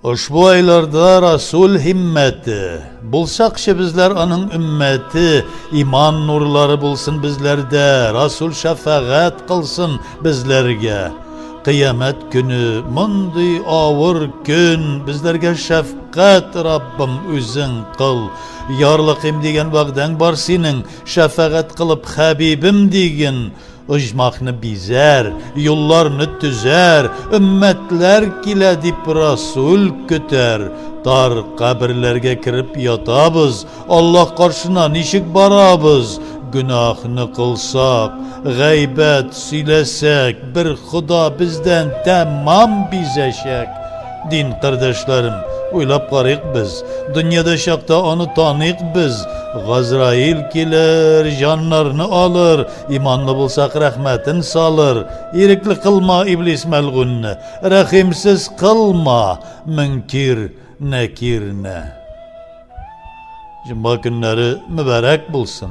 Ushbu aylarda Rasul himmeti, bulsakşı bizler anın ümmeti, iman nurları bulsun bizlerde, Rasul şefaat kılsın bizlerge. Kıyamet günü, mundi ağır gün, bizlerge şefkat Rabbim üzün kıl. Yarlıkım degen vaqdan bar senin, şefaat kılıp Habibim degen. Icmakını bizer, yollarını tüzer, ümmetler kile dip Rasul küter. Dar kabirlerge kirip yatabız, Allah karşına nişik barabız. Günahını kılsak, gaybet silesek, bir Xuda bizden tamam bizeşek. Din kardeşlerim, uylap qarıyıq biz, dünyada şakta onu tanıyıq biz. Gazrail gelir, canlarını alır, imanlı bulsak rahmetin salır. İrikli kılma iblis melgunni, rahimsiz kılma, münkir nekirne. Cuma günleri mübarek bulsun.